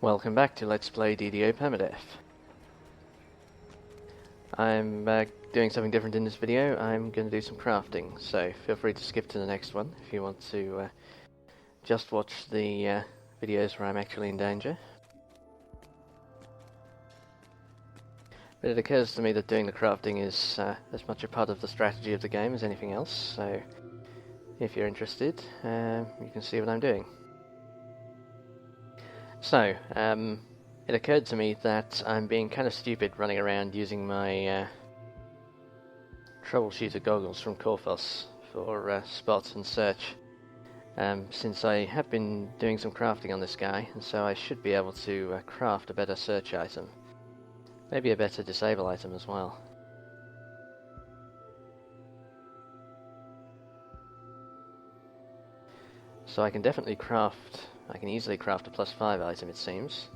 Welcome back to Let's Play DDO Permadeath. I'm doing something different in this video. I'm going to do some crafting, so feel free to skip to the next one if you want to just watch the videos where I'm actually in danger. But it occurs to me that doing the crafting is as much a part of the strategy of the game as anything else, so if you're interested, you can see what I'm doing. So, it occurred to me that I'm being kind of stupid running around using my troubleshooter goggles from Corphos for spot and search, since I have been doing some crafting on this guy, and so I should be able to craft a better search item. Maybe a better disable item as well. So I can definitely craft... I can easily craft a +5 item, it seems.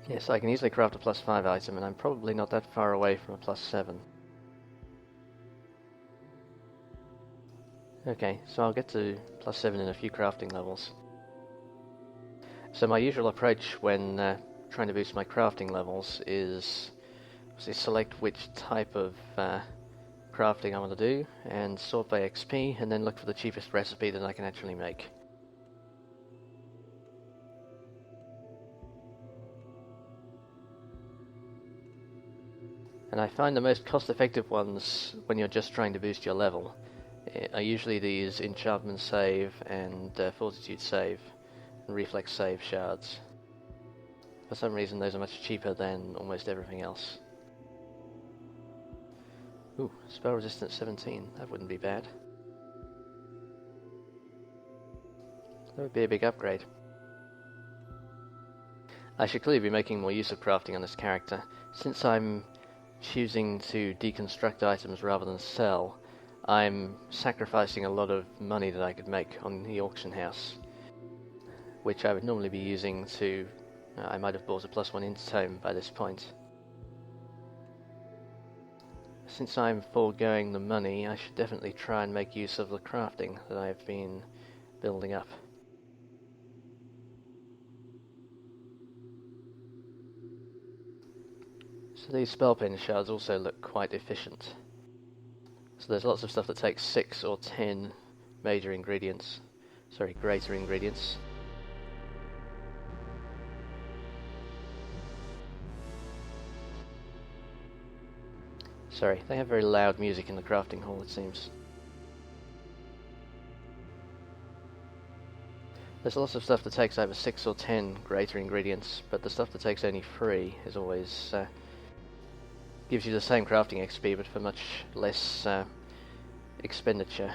Yes, I can easily craft a +5 item, and I'm probably not that far away from a +7. Okay, so I'll get to +7 in a few crafting levels. So my usual approach when trying to boost my crafting levels is select which type of crafting I want to do, and sort by XP, and then look for the cheapest recipe that I can actually make. And I find the most cost-effective ones when you're just trying to boost your level are usually these enchantment save and fortitude save and reflex save shards. For some reason those are much cheaper than almost everything else. Ooh, spell resistance 17, that wouldn't be bad. That would be a big upgrade. I should clearly be making more use of crafting on this character. Since I'm choosing to deconstruct items rather than sell, I'm sacrificing a lot of money that I could make on the auction house, which I would normally be using to... I might have bought a +1 intertome by this point. Since I'm foregoing the money, I should definitely try and make use of the crafting that I've been building up. So these spell pin shards also look quite efficient. So there's lots of stuff that takes 6 or 10 greater ingredients. Sorry, they have very loud music in the crafting hall, it seems. There's lots of stuff that takes over 6 or 10 greater ingredients, but the stuff that takes only 3 is always... gives you the same crafting XP, but for much less expenditure.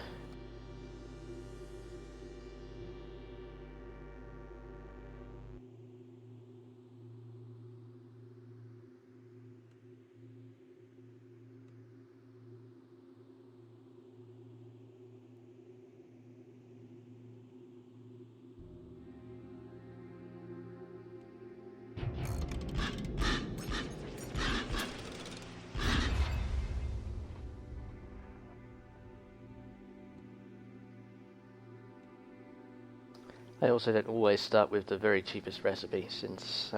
I also don't always start with the very cheapest recipe, since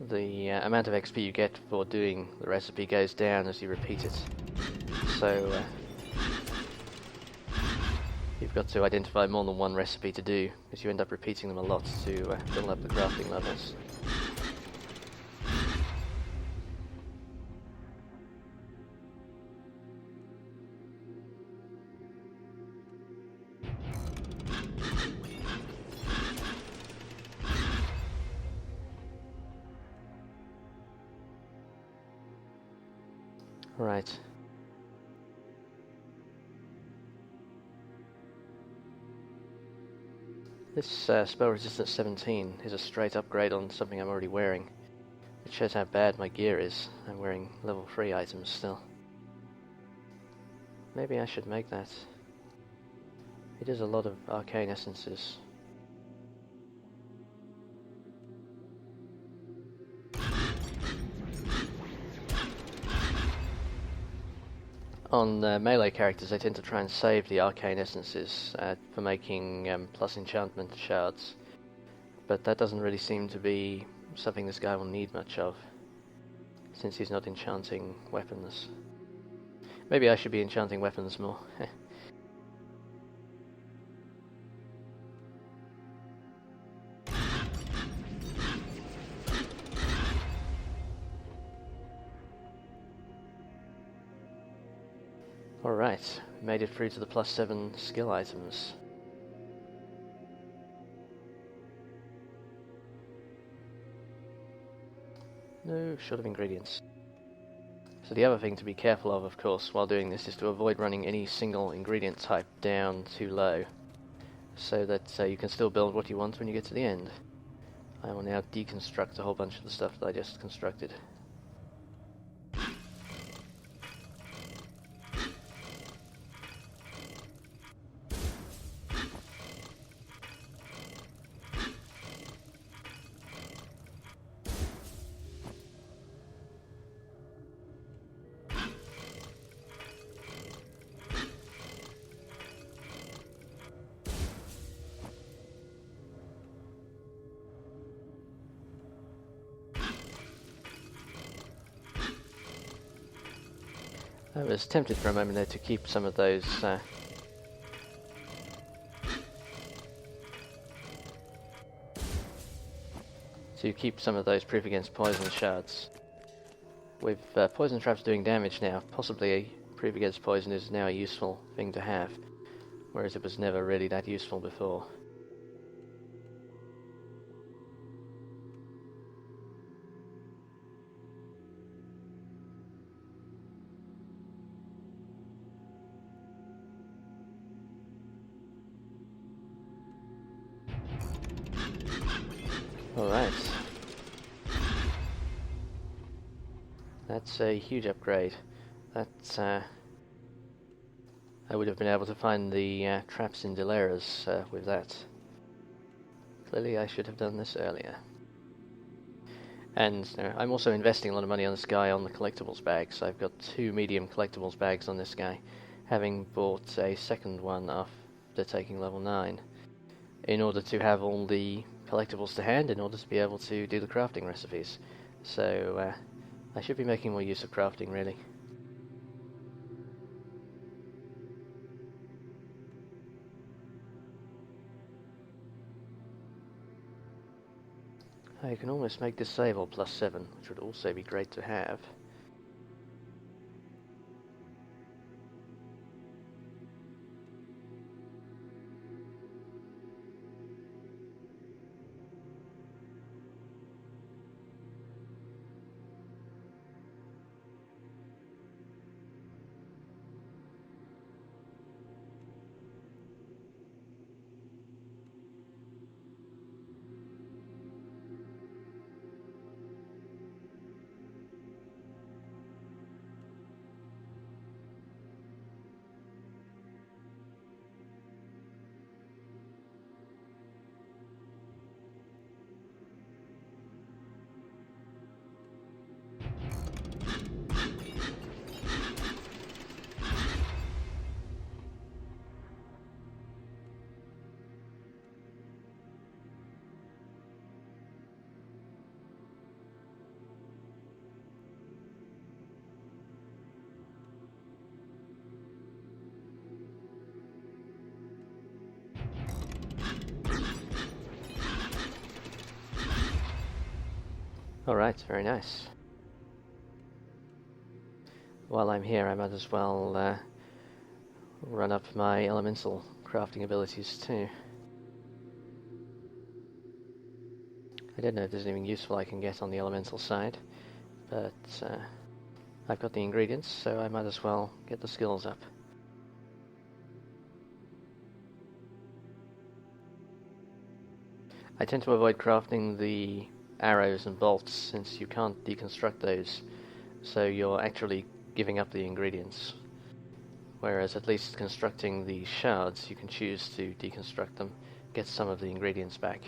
the amount of XP you get for doing the recipe goes down as you repeat it. So you've got to identify more than one recipe to do, because you end up repeating them a lot to build up the crafting levels. Right. This spell resistance 17 is a straight upgrade on something I'm already wearing. It shows how bad my gear is. I'm wearing level 3 items still. Maybe I should make that. It is a lot of arcane essences. On melee characters, I tend to try and save the arcane essences for making plus enchantment shards, but that doesn't really seem to be something this guy will need much of, since he's not enchanting weapons. Maybe I should be enchanting weapons more. Alright, made it through to the +7 skill items. No, short of ingredients. So the other thing to be careful of course, while doing this is to avoid running any single ingredient type down too low, so that you can still build what you want when you get to the end. I will now deconstruct a whole bunch of the stuff that I just constructed. I was tempted for a moment there to keep some of those proof against poison shards. With poison traps doing damage now, possibly a proof against poison is now a useful thing to have, whereas it was never really that useful before. Alright. That's a huge upgrade. That, I would have been able to find the traps in Delaras with that. Clearly I should have done this earlier. And I'm also investing a lot of money on this guy on the collectibles bags. I've got 2 medium collectibles bags on this guy, having bought a second one after taking level 9, in order to have all the collectibles to hand in order to be able to do the crafting recipes. So I should be making more use of crafting, really. I can almost make this save all +7, which would also be great to have. Alright, very nice. While I'm here, I might as well run up my elemental crafting abilities too. I don't know if there's anything useful I can get on the elemental side, but I've got the ingredients, so I might as well get the skills up. I tend to avoid crafting the arrows and bolts since you can't deconstruct those, so you're actually giving up the ingredients. Whereas at least constructing the shards, you can choose to deconstruct them, get some of the ingredients back.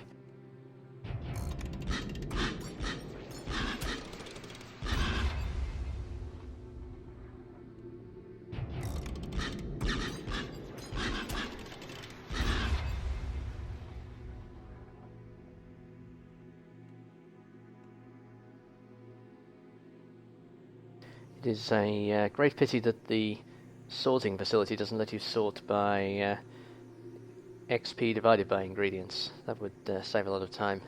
It is a great pity that the sorting facility doesn't let you sort by XP divided by ingredients. That would save a lot of time.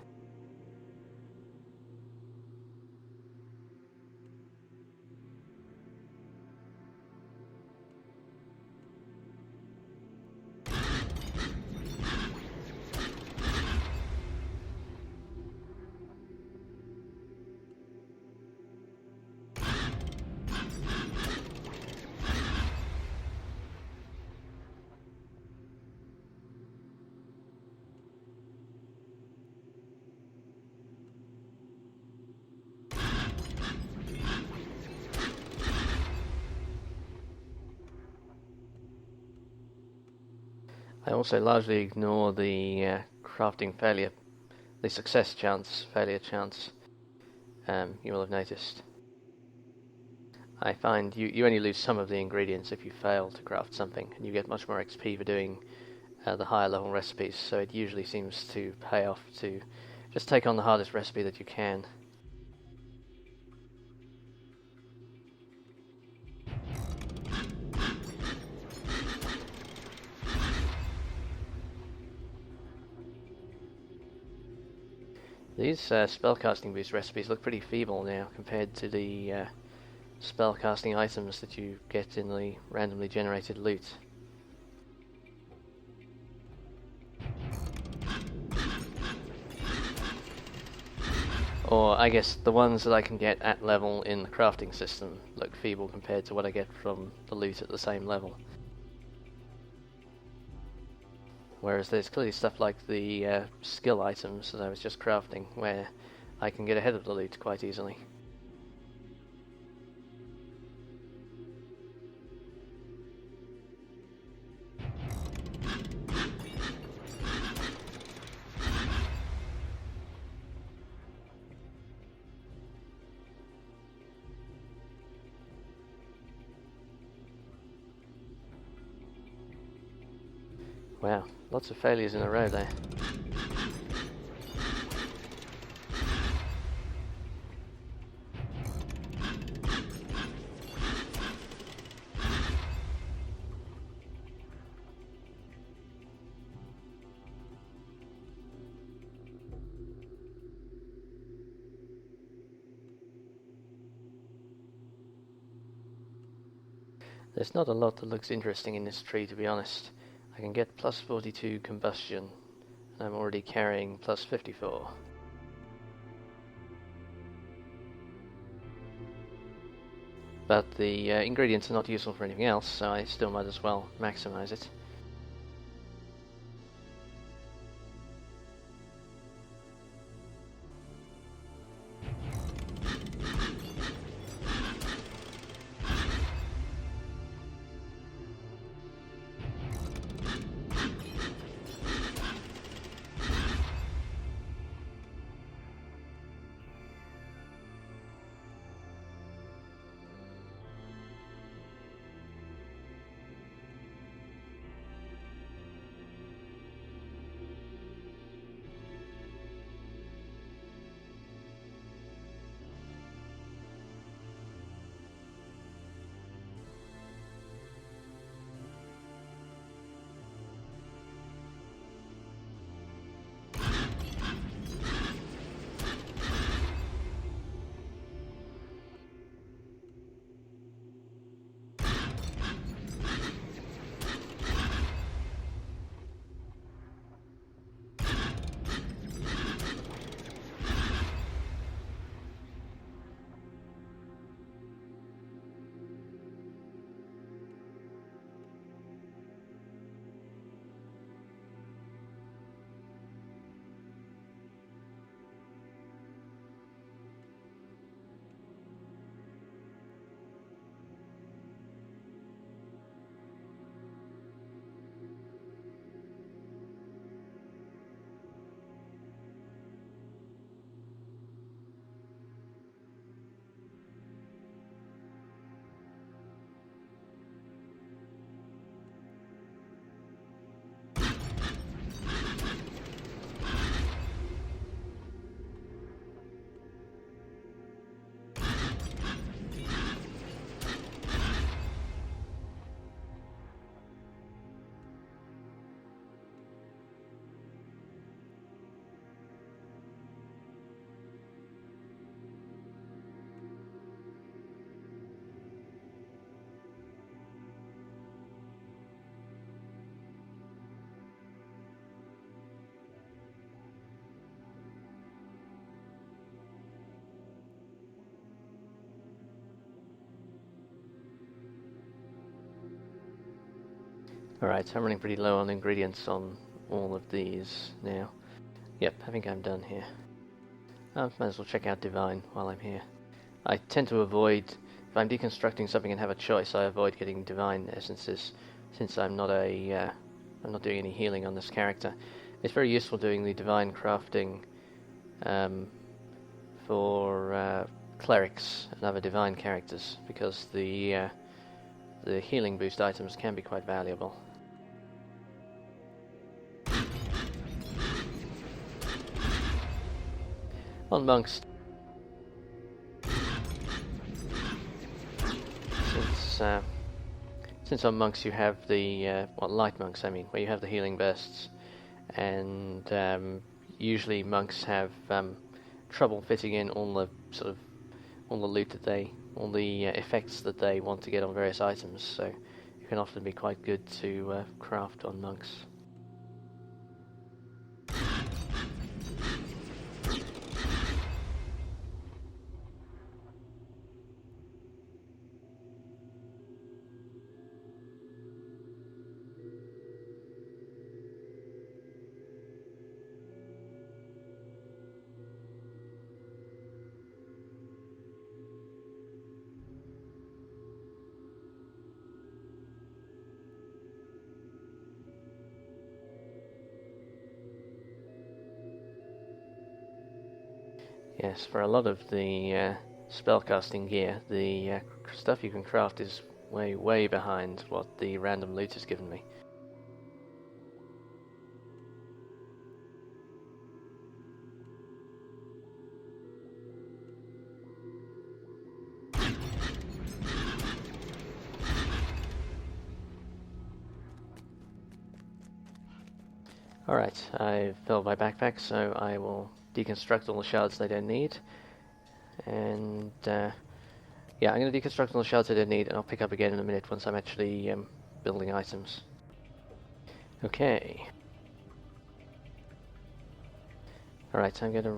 I also largely ignore the crafting failure, the success chance, failure chance, you will have noticed. I find you only lose some of the ingredients if you fail to craft something, and you get much more XP for doing the higher level recipes, so it usually seems to pay off to just take on the hardest recipe that you can. These spellcasting boost recipes look pretty feeble now compared to the spellcasting items that you get in the randomly generated loot. Or I guess the ones that I can get at level in the crafting system look feeble compared to what I get from the loot at the same level. Whereas there's clearly stuff like the skill items that I was just crafting, where I can get ahead of the loot quite easily. Wow, lots of failures in a row there. There's not a lot that looks interesting in this tree, to be honest. I can get plus 42 combustion, and I'm already carrying plus 54. But the ingredients are not useful for anything else, so I still might as well maximize it. Alright, so I'm running pretty low on ingredients on all of these now. Yep, I think I'm done here. I might as well check out Divine while I'm here. I tend to avoid, if I'm deconstructing something and have a choice, I avoid getting Divine essences, since I'm not doing any healing on this character. It's very useful doing the Divine crafting for clerics and other Divine characters, because the healing boost items can be quite valuable. On monks, since on monks you have the light monks, I mean, where you have the healing bursts, and usually monks have trouble fitting in all the loot that all the effects that they want to get on various items, so it can often be quite good to craft on monks. Yes, for a lot of the spellcasting gear, the stuff you can craft is way behind what the random loot has given me. Alright, I've filled my backpack, so I will deconstruct all the shards I don't need. And yeah, I'm going to deconstruct all the shards I don't need, and I'll pick up again in a minute once I'm actually building items. Okay. Alright, so I'm going to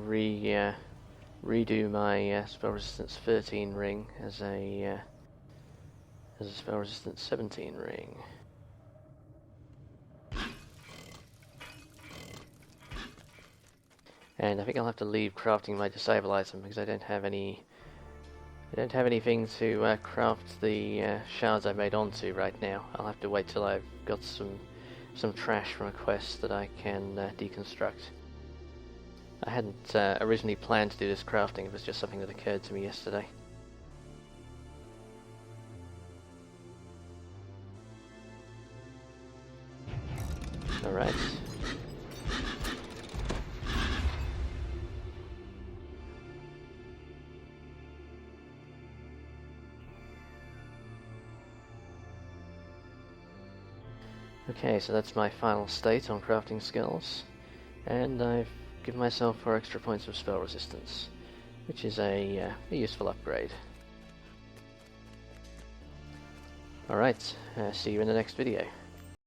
redo my spell resistance 13 ring as a spell resistance 17 ring. And I think I'll have to leave crafting my disable item because I don't have anything to craft the shards I made onto right now. I'll have to wait till I've got some trash from a quest that I can deconstruct. I hadn't originally planned to do this crafting, it was just something that occurred to me yesterday. Alright. Okay, so that's my final state on crafting skills, and I've given myself 4 extra points of spell resistance, which is a useful upgrade. Alright, see you in the next video.